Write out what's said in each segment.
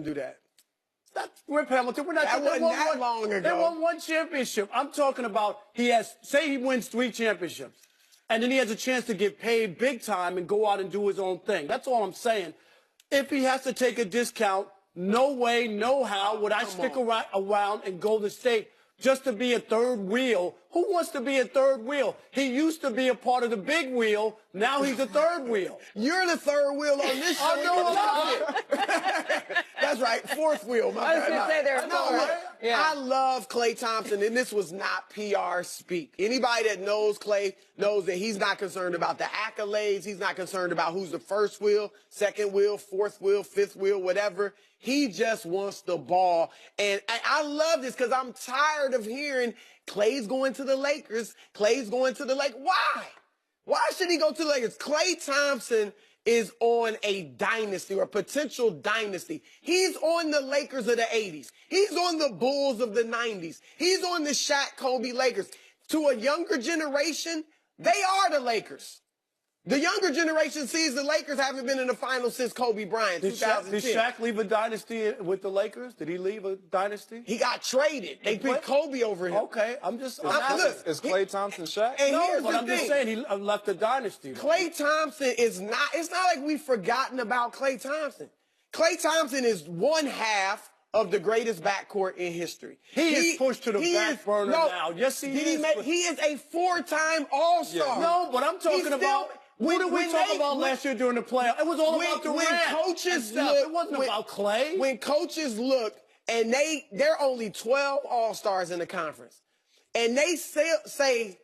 do that. That's Rip Hamilton. We're not That wasn't that long ago. They won one championship. I'm talking about say he wins 3 championships, and then he has a chance to get paid big time and go out and do his own thing. That's all I'm saying. If he has to take a discount, no way, no how would I stick around in Golden State just to be a third wheel. Who wants to be a third wheel? He used to be a part of the big wheel. Now he's a third wheel. You're the third wheel on this show. I know about it. That's right, fourth wheel. I was going to say they're four. Yeah. I love Klay Thompson, and this was not PR speak. Anybody that knows Klay knows that he's not concerned about the accolades. He's not concerned about who's the first wheel, second wheel, fourth wheel, fifth wheel, whatever. He just wants the ball. And I love this because I'm tired of hearing Klay's going to the Lakers. Klay's going to the Lakers. Why? Why should he go to the Lakers? Klay Thompson is on a dynasty or a potential dynasty. He's on the Lakers of the 80s. He's on the Bulls of the 90s. He's on the Shaq Kobe Lakers. To a younger generation, they are the Lakers. The younger generation sees the Lakers haven't been in the finals since Kobe Bryant, 2010. Did Shaq leave a dynasty with the Lakers? Did he leave a dynasty? He got traded. They picked Kobe over him. Okay, I'm just... Look, is Klay Thompson Shaq? And no, here's but the I'm thing. just saying he left the dynasty. Klay Thompson is not... It's not like we've forgotten about Klay Thompson. Klay Thompson is one half of the greatest backcourt in history. He is pushed to the back burner now. Yes, he is. He is a 4-time All-Star. Yeah. No, but I'm talking about... What did we talk about last year during the playoffs? It was all about Durant. When coaches look, it wasn't about Klay. When coaches look, and there are only 12 All-Stars in the conference, and they say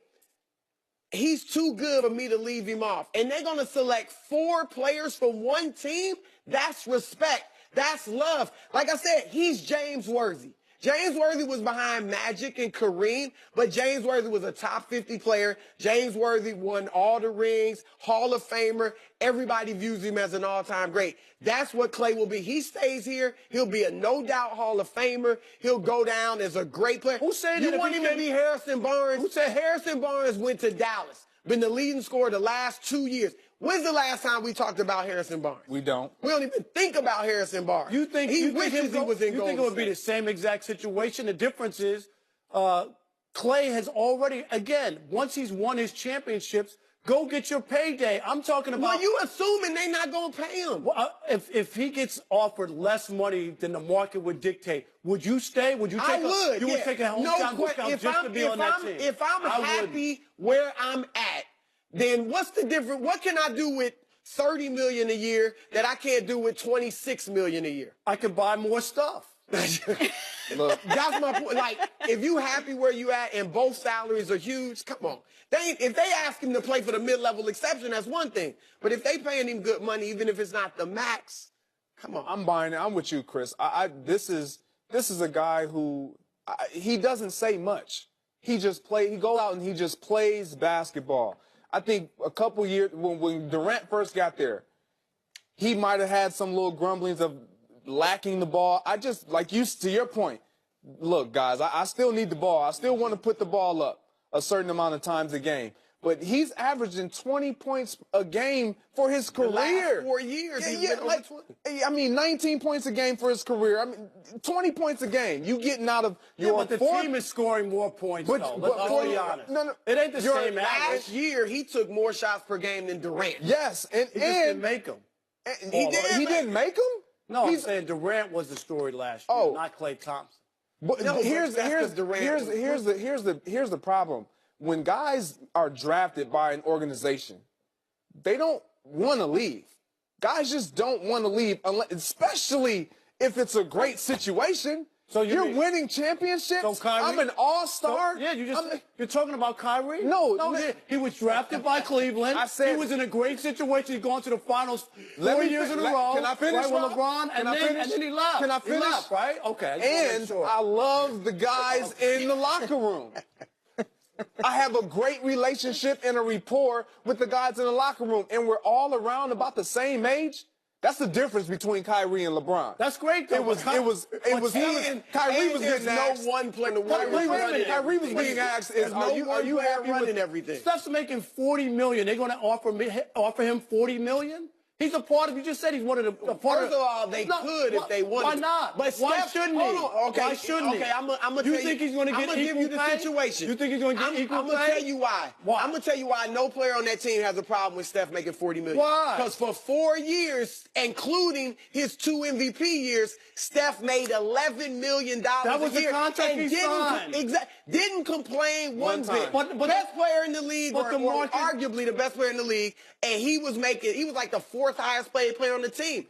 he's too good for me to leave him off, and they're going to select 4 players from one team, that's respect. That's love. Like I said, he's James Worthy. James Worthy was behind Magic and Kareem, but James Worthy was a top 50 player. James Worthy won all the rings, Hall of Famer. Everybody views him as an all-time great. That's what Klay will be. He stays here. He'll be a no-doubt Hall of Famer. He'll go down as a great player. Who said you want him to be Harrison Barnes? Who said Harrison Barnes went to Dallas, been the leading scorer the last 2 years? When's the last time we talked about Harrison Barnes? We don't. We don't even think about Harrison Barnes. You think he wishes he was in Golden State? You think it would be the same exact situation? The difference is Klay has already, again, once he's won his championships, go get your payday. I'm talking about... Well, you assuming they not going to pay him. Well, if he gets offered less money than the market would dictate, would you stay? Would you take You would take a hometown discount just to be on that team? If I'm happy where I'm at, then what's the difference? What can I do with $30 million a year that I can't do with $26 million a year? I could buy more stuff. Look, that's my point. Like, if you happy where you at and both salaries are huge, come on. If they ask him to play for the mid-level exception, that's one thing. But if they paying him good money, even if it's not the max, come on. I'm buying it. I'm with you, Chris. This is a guy who he doesn't say much. He goes out and he just plays basketball. I think a couple years when Durant first got there, he might have had some little grumblings of lacking the ball. To your point, look, guys, I still need the ball. I still want to put the ball up a certain amount of times a game. But he's averaging 20 points a game for his career. The last 4 years, I mean, 19 points a game for his career. I mean, 20 points a game. You getting out of your but the team is scoring more points, though. Let's be honest. No, it ain't the same last year, he took more shots per game than Durant. Yes, and he just didn't make them. He didn't make them? No, I'm saying Durant was the story last year, not Klay Thompson. But here's the problem. When guys are drafted by an organization, they don't want to leave. Guys just don't want to leave, especially if it's a great situation. So you're winning championships. So Kyrie, I'm an all-star. You're talking about Kyrie? No, he was drafted by Cleveland. He was in a great situation. He's gone to the finals 4 years in a row. Can I finish? Right, with LeBron, and then he left. Can I finish? He left, right? Okay. And I love the guys in the locker room. I have a great relationship and a rapport with the guys in the locker room, and we're all around about the same age. That's the difference between Kyrie and LeBron. That's great, though. Kyrie was getting asked. No one playing the Kyrie was being asked, are you happy with everything? Steph's making $40 million. They're going to offer him $40 million? He's a part of. You just said he's one of the. First of all, they could if they wanted. Why not? But why Steph, shouldn't he? hold on. Okay, why shouldn't he? Okay, I'm gonna You think he's going to get equal give you the pay? situation. You think he's going to get equal I'm pay? gonna tell you why. Why? I'm gonna tell you why no player on that team has a problem with Steph making $40 million. Why? Because for 4 years, including his 2 MVP years, Steph made $11 million That was a year the contract and he signed. didn't complain one bit. But Best player in the league, but or the market- arguably the best player in the league, and he was like the 4th highest paid player on the team.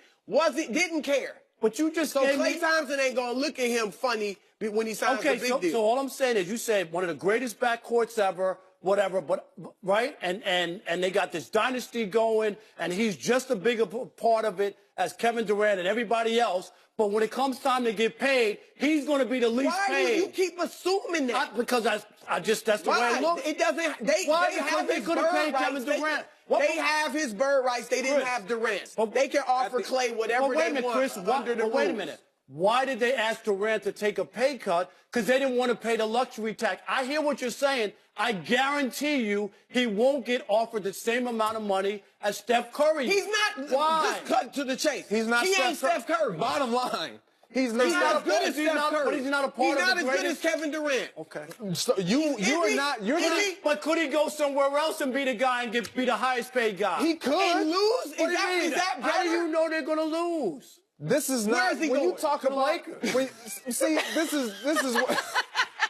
Didn't care. But you just So gave Klay me. Thompson ain't gonna look at him funny when he signs a big deal. So all I'm saying is, you said one of the greatest backcourts ever, whatever, but right, and they got this dynasty going, and he's just a bigger part of it as Kevin Durant and everybody else. But when it comes time to get paid, he's going to be the least Why paid. do you keep assuming that? Because that's the way it looks. It doesn't. They have They his could have bird paid rights. Kevin Durant. They have his bird rights. They didn't Chris, have Durant. but- They can offer Klay whatever wait a they minute, want Chris, under the rules. wait a minute. Why did they ask Durant to take a pay cut? Because they didn't want to pay the luxury tax. I hear what you're saying. I guarantee you he won't get offered the same amount of money as Steph Curry. He's not. Why? Just cut to the chase. He's not He ain't Steph Curry. Bottom line, he's He's not as good as He's Steph not- Curry. but he's not a part He's of not the as good as greatest- Kevin Durant. Okay. So you are not. You're not. But could he go somewhere else and be the guy and be the highest paid guy? He could And lose? What do you mean? Is that How do better? you know they're going to lose? This is not. is he when you going? talk To the about Lakers. see, this is what.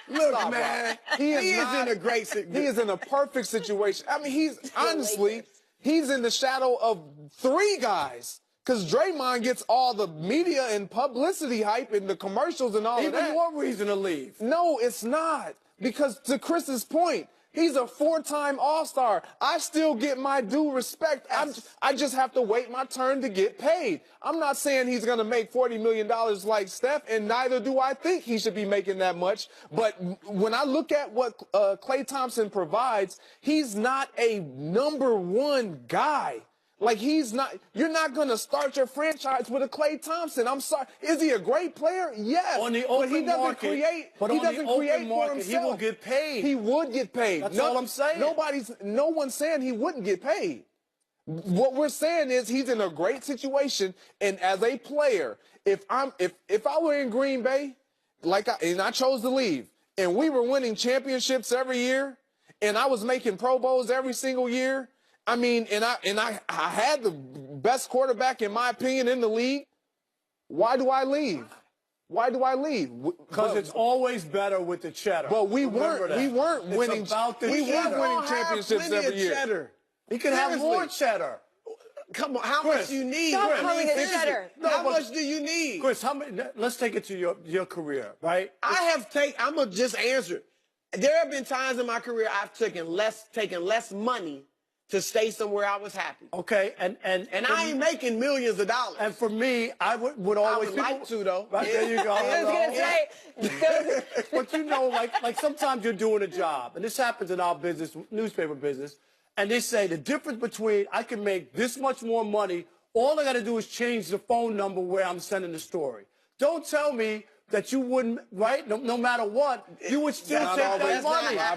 Look, Stop, man, bro. he is not- in a great situation. He is in a perfect situation. I mean, he's in the shadow of 3 guys. Because Draymond gets all the media and publicity hype and the commercials and all of Even that. more reason to leave. No, it's not. Because to Chris's point, he's a 4-time All-Star. I still get my due respect. I just have to wait my turn to get paid. I'm not saying he's going to make $40 million like Steph, and neither do I think he should be making that much. But when I look at what Klay Thompson provides, he's not a number 1 guy. Like, he's not, you're not going to start your franchise with a Klay Thompson. I'm sorry. Is he a great player? Yes. On the but open he doesn't market, create, but he on the doesn't open create for market, himself. he will get paid. He would get paid. That's all I'm saying. No one's saying he wouldn't get paid. What we're saying is he's in a great situation, and as a player, if I were in Green Bay, and I chose to leave, and we were winning championships every year, and I was making Pro Bowls every single year, I mean, and I had the best quarterback, in my opinion, in the league, why do I leave? Why do I leave? Because it's always better with the cheddar. But we Remember weren't that. winning. It's about the We cheddar. weren't winning championships every year. Cheddar. He could have Seriously. more cheddar. Come on, how Chris, much do you need? stop Chris? calling it Seriously, cheddar. How No, but- much do you need? Chris, let's take it to your career, right? I'm gonna just answer it. There have been times in my career I've taken less money to stay somewhere I was happy. Okay, and I ain't making millions of dollars. And for me, I would I always would like to, though. Right, there you go. I was going to say, But you know, like sometimes you're doing a job, and this happens in our business, newspaper business, and they say the difference between I can make this much more money, all I got to do is change the phone number where I'm sending the story. Don't tell me that you wouldn't, right? No matter what, you would still take that money.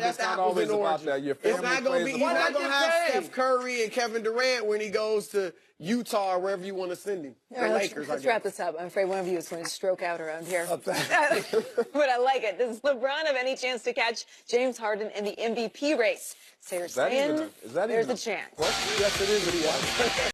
It's not always about that. Your family It's not gonna plays be. a He's part. not gonna Why have not get Steph Curry and Kevin Durant when he goes to Utah or wherever you want to send him. all right, Lakers. let's I wrap guess. this up. I'm afraid one of you is going to stroke out around here. But I like it. Does LeBron have any chance to catch James Harden in the MVP race? So you're Is that saying even a there's a chance. question? Yes, it is.